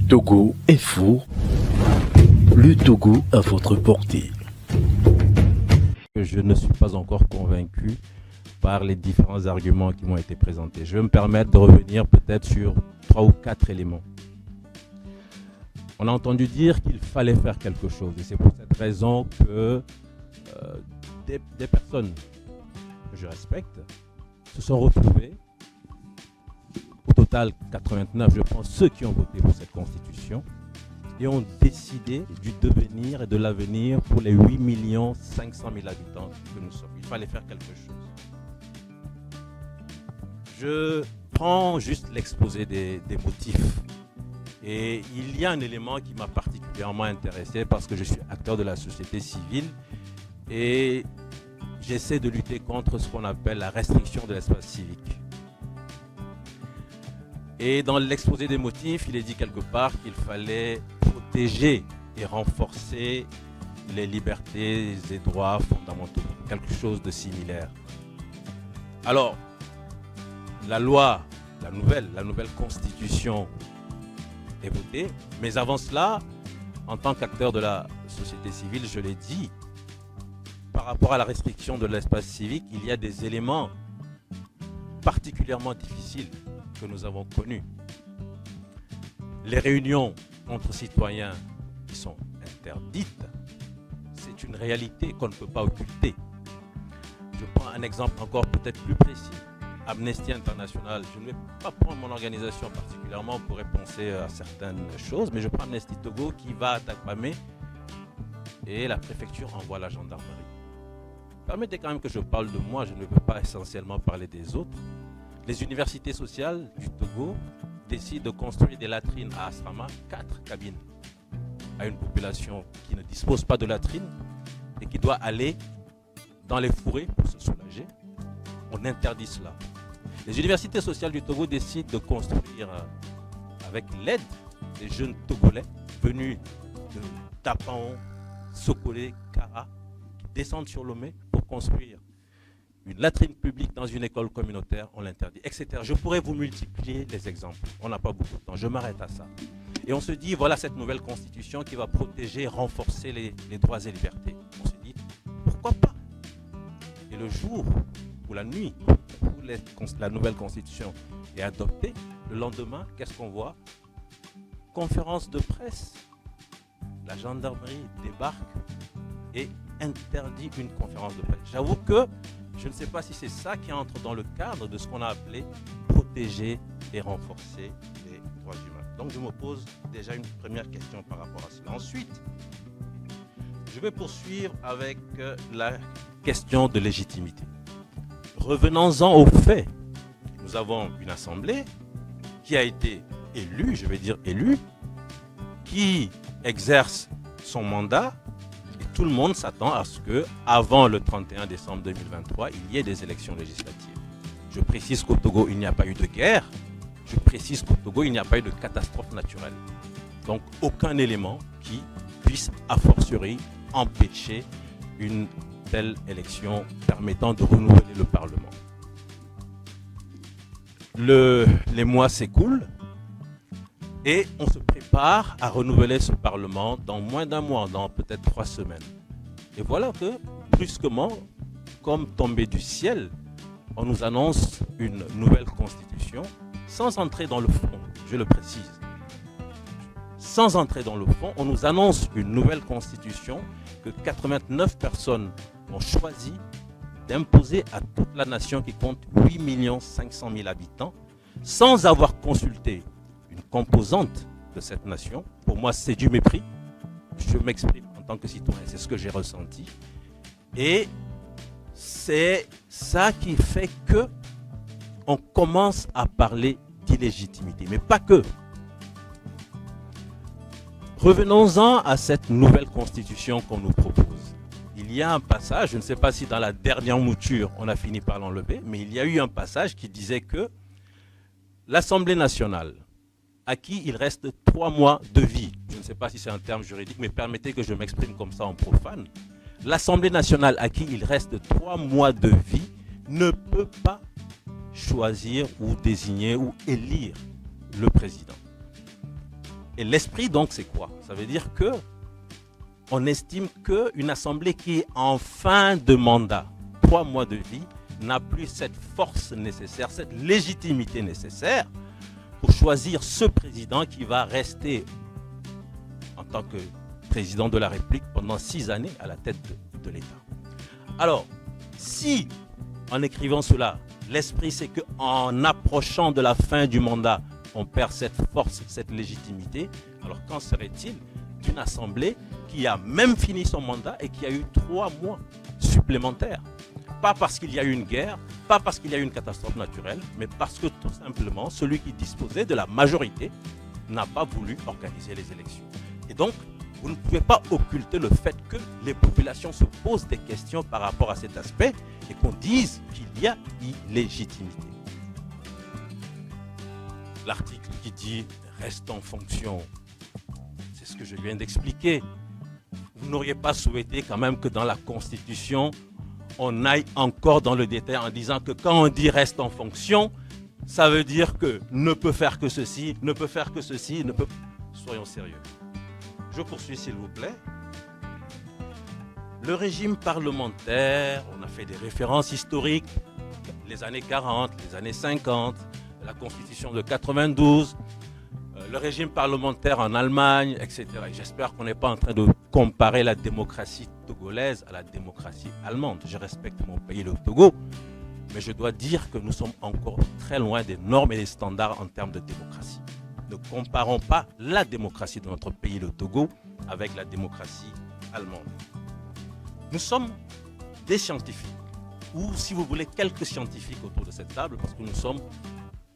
Togo est fou. Le Togo à votre portée. Je ne suis pas encore convaincu par les différents arguments qui m'ont été présentés. Je vais me permettre de revenir peut-être sur 3 ou 4 éléments. On a entendu dire qu'il fallait faire quelque chose et c'est pour cette raison que des personnes que je respecte se sont retrouvées, au total 89, je pense, ceux qui ont voté pour cette constitution, et ont décidé du devenir et de l'avenir pour les 8 500 000 habitants que nous sommes. Il fallait faire quelque chose. Je prends juste l'exposé des motifs. Et il y a un élément qui m'a particulièrement intéressé parce que je suis acteur de la société civile et j'essaie de lutter contre ce qu'on appelle la restriction de l'espace civique. Et dans l'exposé des motifs, il est dit quelque part qu'il fallait protéger et renforcer les libertés et droits fondamentaux, quelque chose de similaire. Alors, la loi, la nouvelle constitution est votée, mais avant cela, en tant qu'acteur de la société civile, je l'ai dit, par rapport à la restriction de l'espace civique, il y a des éléments particulièrement difficiles que nous avons connus. Les réunions entre citoyens qui sont interdites, c'est une réalité qu'on ne peut pas occulter. Je prends un exemple encore peut-être plus précis. Amnesty International, je ne vais pas prendre mon organisation particulièrement, on pourrait penser à certaines choses, mais je prends Amnesty Togo qui va à Takpamé et la préfecture envoie la gendarmerie. Permettez quand même que je parle de moi, je ne veux pas essentiellement parler des autres. Les universités sociales du Togo décident de construire des latrines à Asrama, 4 cabines, à une population qui ne dispose pas de latrines et qui doit aller dans les fourrés pour se soulager. On interdit cela. Les universités sociales du Togo décident de construire, avec l'aide des jeunes Togolais venus de Tapaon, Sokolé, Kara, qui descendent sur Lomé pour construire une latrine publique dans une école communautaire, on l'interdit, etc. Je pourrais vous multiplier les exemples. On n'a pas beaucoup de temps, je m'arrête à ça. Et on se dit, voilà cette nouvelle constitution qui va protéger, renforcer les droits et libertés. On se dit, pourquoi pas? Et le jour ou la nuit où la nouvelle constitution est adoptée, le lendemain, qu'est-ce qu'on voit? Conférence de presse. La gendarmerie débarque et interdit une conférence de presse. J'avoue que je ne sais pas si c'est ça qui entre dans le cadre de ce qu'on a appelé protéger et renforcer les droits humains. Donc je me pose déjà une première question par rapport à cela. Ensuite, je vais poursuivre avec la question de légitimité. Revenons-en aux faits. Nous avons une assemblée qui a été élue, je vais dire élue, qui exerce son mandat. Tout le monde s'attend à ce qu'avant le 31 décembre 2023, il y ait des élections législatives. Je précise qu'au Togo, il n'y a pas eu de guerre. Je précise qu'au Togo, il n'y a pas eu de catastrophe naturelle. Donc, aucun élément qui puisse, a fortiori, empêcher une telle élection permettant de renouveler le Parlement. Les mois s'écoulent et on se prépare à renouveler ce Parlement dans moins d'un mois, dans peut-être 3 semaines. Et voilà que, brusquement, comme tombé du ciel, on nous annonce une nouvelle constitution, sans entrer dans le fond, je le précise. Sans entrer dans le fond, on nous annonce une nouvelle constitution que 89 personnes ont choisi d'imposer à toute la nation qui compte 8 500 000 habitants, sans avoir consulté une composante de cette nation. Pour moi, c'est du mépris. Je m'exprime en tant que citoyen, c'est ce que j'ai ressenti. Et c'est ça qui fait que on commence à parler d'illégitimité, mais pas que. Revenons-en à cette nouvelle constitution qu'on nous propose. Il y a un passage, je ne sais pas si dans la dernière mouture on a fini par l'enlever, mais il y a eu un passage qui disait que l'Assemblée nationale, à qui il reste 3 mois de vie, je ne sais pas si c'est un terme juridique, mais permettez que je m'exprime comme ça en profane, l'Assemblée nationale à qui il reste 3 mois de vie ne peut pas choisir ou désigner ou élire le président. Et l'esprit, donc, c'est quoi? Ça veut dire que on estime qu'une assemblée qui est en fin de mandat, 3 mois de vie, n'a plus cette force nécessaire, cette légitimité nécessaire pour choisir ce président qui va rester en tant que président de la République pendant 6 années à la tête de l'État. Alors, si, en écrivant cela, l'esprit c'est qu'en approchant de la fin du mandat, on perd cette force, cette légitimité, alors qu'en serait-il d'une assemblée qui a même fini son mandat et qui a eu 3 mois supplémentaires? Pas parce qu'il y a eu une guerre, pas parce qu'il y a eu une catastrophe naturelle, mais parce que tout simplement, celui qui disposait de la majorité n'a pas voulu organiser les élections. Et donc, vous ne pouvez pas occulter le fait que les populations se posent des questions par rapport à cet aspect et qu'on dise qu'il y a illégitimité. L'article qui dit « reste en fonction », c'est ce que je viens d'expliquer. Vous n'auriez pas souhaité quand même que dans la Constitution, on aille encore dans le détail en disant que quand on dit « reste en fonction », ça veut dire que ne peut faire que ceci, ne peut faire que ceci, ne peut... Soyons sérieux. Je poursuis s'il vous plaît. Le régime parlementaire, on a fait des références historiques, les années 40, les années 50, la Constitution de 92, le régime parlementaire en Allemagne, etc. Et j'espère qu'on n'est pas en train de comparer la démocratie togolaise à la démocratie allemande. Je respecte mon pays, le Togo, mais je dois dire que nous sommes encore très loin des normes et des standards en termes de démocratie. Ne comparons pas la démocratie de notre pays, le Togo, avec la démocratie allemande. Nous sommes des scientifiques, ou si vous voulez, quelques scientifiques autour de cette table, parce que nous sommes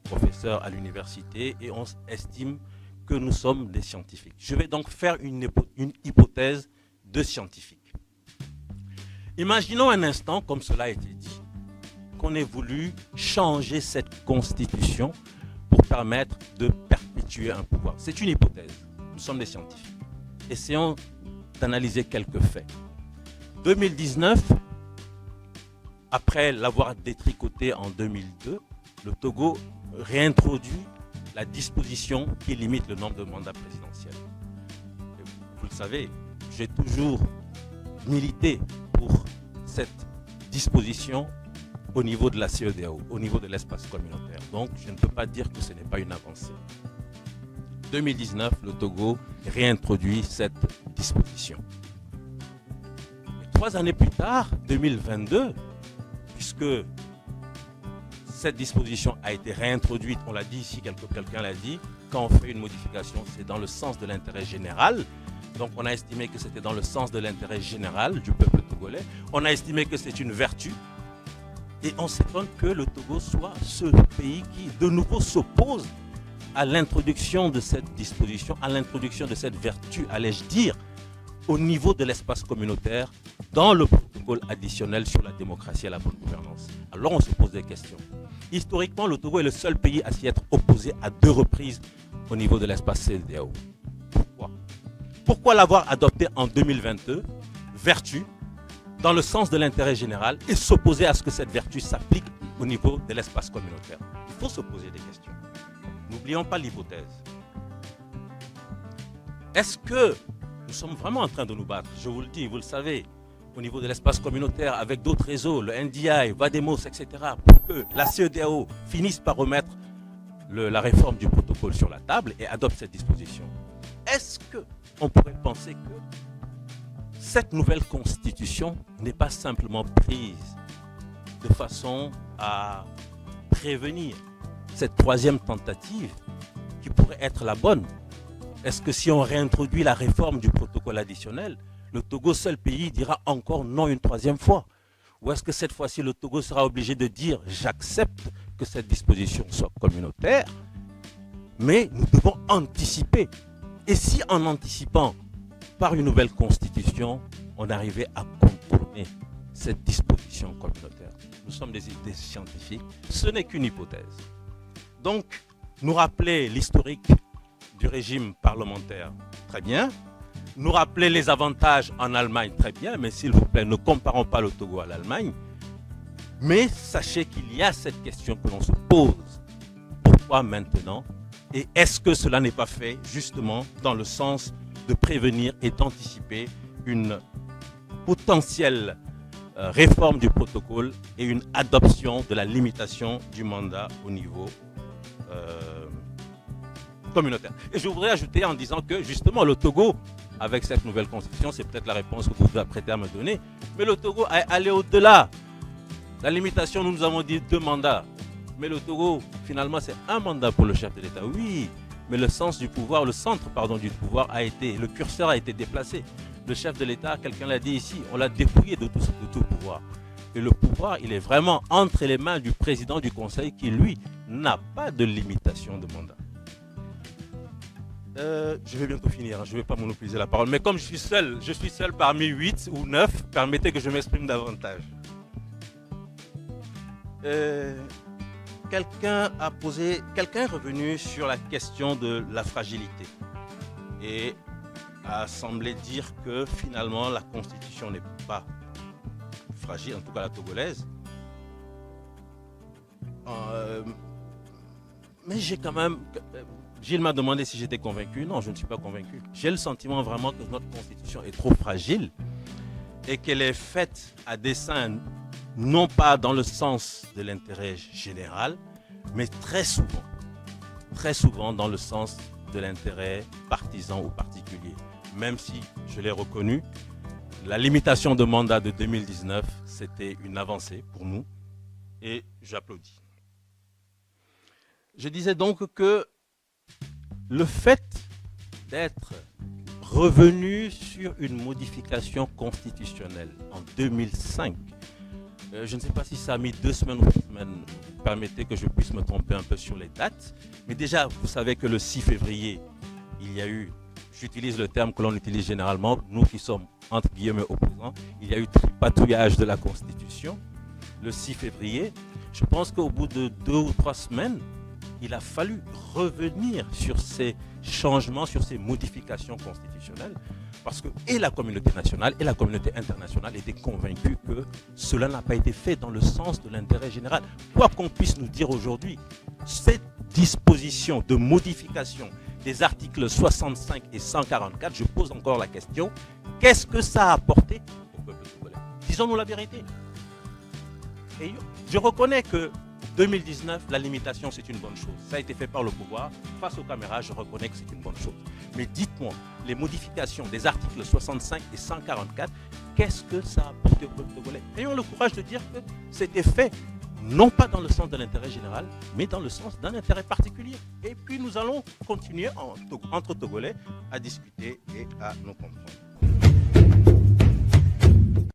professeurs à l'université et on estime que nous sommes des scientifiques. Je vais donc faire une hypothèse de scientifique. Imaginons un instant, comme cela a été dit, qu'on ait voulu changer cette constitution pour permettre de perpétuer un pouvoir. C'est une hypothèse. Nous sommes des scientifiques. Essayons d'analyser quelques faits. 2019, après l'avoir détricoté en 2002, le Togo réintroduit la disposition qui limite le nombre de mandats présidentiels. Et vous le savez, j'ai toujours milité pour cette disposition au niveau de la CEDEAO, au niveau de l'espace communautaire. Donc, je ne peux pas dire que ce n'est pas une avancée. 2019, le Togo réintroduit cette disposition. Et 3 années plus tard, 2022, puisque cette disposition a été réintroduite, on l'a dit ici, quelqu'un l'a dit, quand on fait une modification, c'est dans le sens de l'intérêt général. Donc on a estimé que c'était dans le sens de l'intérêt général du peuple togolais. On a estimé que c'est une vertu. Et on s'étonne que le Togo soit ce pays qui, de nouveau, s'oppose à l'introduction de cette disposition, à l'introduction de cette vertu, allais-je dire, au niveau de l'espace communautaire, dans le protocole additionnel sur la démocratie et la bonne gouvernance. Alors on se pose des questions. Historiquement, le Togo est le seul pays à s'y être opposé à 2 reprises au niveau de l'espace CEDEAO. Pourquoi? Pourquoi l'avoir adopté en 2022, vertu, dans le sens de l'intérêt général, et s'opposer à ce que cette vertu s'applique au niveau de l'espace communautaire? Il faut se poser des questions. N'oublions pas l'hypothèse. Est-ce que nous sommes vraiment en train de nous battre? Je vous le dis, vous le savez, au niveau de l'espace communautaire, avec d'autres réseaux, le NDI, Vademos, etc., pour que la CEDEAO finisse par remettre la réforme du protocole sur la table et adopte cette disposition. Est-ce qu'on pourrait penser que cette nouvelle constitution n'est pas simplement prise de façon à prévenir cette 3e tentative qui pourrait être la bonne? Est-ce que si on réintroduit la réforme du protocole additionnel, le Togo, seul pays, dira encore non une 3e fois? Ou est-ce que cette fois-ci, le Togo sera obligé de dire « j'accepte que cette disposition soit communautaire, mais nous devons anticiper ». Et si en anticipant par une nouvelle constitution, on arrivait à contourner cette disposition communautaire? Nous sommes des scientifiques, ce n'est qu'une hypothèse. Donc, nous rappeler l'historique du régime parlementaire, très bien. Nous rappeler les avantages en Allemagne, très bien, mais s'il vous plaît, ne comparons pas le Togo à l'Allemagne. Mais sachez qu'il y a cette question que l'on se pose. Pourquoi maintenant Et est-ce que cela n'est pas fait justement dans le sens de prévenir et d'anticiper une potentielle réforme du protocole et une adoption de la limitation du mandat au niveau communautaire. Et je voudrais ajouter en disant que justement le Togo, avec cette nouvelle constitution, c'est peut-être la réponse que vous vous apprêtez à me donner, mais le Togo a allé au-delà. La limitation, nous avons dit 2 mandats. Mais le Togo, finalement, c'est 1 mandat pour le chef de l'État. Oui, mais le centre du pouvoir le curseur a été déplacé. Le chef de l'État, quelqu'un l'a dit ici, on l'a dépouillé de tout pouvoir. Et le pouvoir, il est vraiment entre les mains du président du Conseil qui, lui, n'a pas de limitation de mandat. Je vais bientôt finir, je ne vais pas monopoliser la parole. Mais comme je suis seul parmi 8 ou 9, permettez que je m'exprime davantage. Quelqu'un est revenu sur la question de la fragilité et a semblé dire que finalement la Constitution n'est pas fragile, en tout cas la togolaise. Mais j'ai quand même... Gilles m'a demandé si j'étais convaincu. Non, je ne suis pas convaincu. J'ai le sentiment vraiment que notre Constitution est trop fragile et qu'elle est faite à dessein, non pas dans le sens de l'intérêt général, mais très souvent dans le sens de l'intérêt partisan ou particulier. Même si, je l'ai reconnu, la limitation de mandat de 2019, c'était une avancée pour nous et j'applaudis. Je disais donc que le fait d'être revenu sur une modification constitutionnelle en 2005, je ne sais pas si ça a mis 2 semaines ou 3 semaines, permettez que je puisse me tromper un peu sur les dates, mais déjà vous savez que le 6 février, il y a eu, j'utilise le terme que l'on utilise généralement, nous qui sommes entre guillemets opposants, il y a eu tripatouillage de la Constitution, le 6 février. Je pense qu'au bout de 2 ou 3 semaines, il a fallu revenir sur ces changements, sur ces modifications constitutionnelles, parce que et la communauté nationale et la communauté internationale étaient convaincus que cela n'a pas été fait dans le sens de l'intérêt général. Quoi qu'on puisse nous dire aujourd'hui, cette disposition de modification des articles 65 et 144, je pose encore la question, qu'est-ce que ça a apporté au peuple togolais? Disons-nous la vérité. Et je reconnais que 2019, la limitation, c'est une bonne chose. Ça a été fait par le pouvoir. Face aux caméras, je reconnais que c'est une bonne chose. Mais dites-moi, les modifications des articles 65 et 144, qu'est-ce que ça a apporté au peuple togolais? Ayons le courage de dire que c'était fait, non pas dans le sens de l'intérêt général, mais dans le sens d'un intérêt particulier. Et puis nous allons continuer entre Togolais à discuter et à nous comprendre.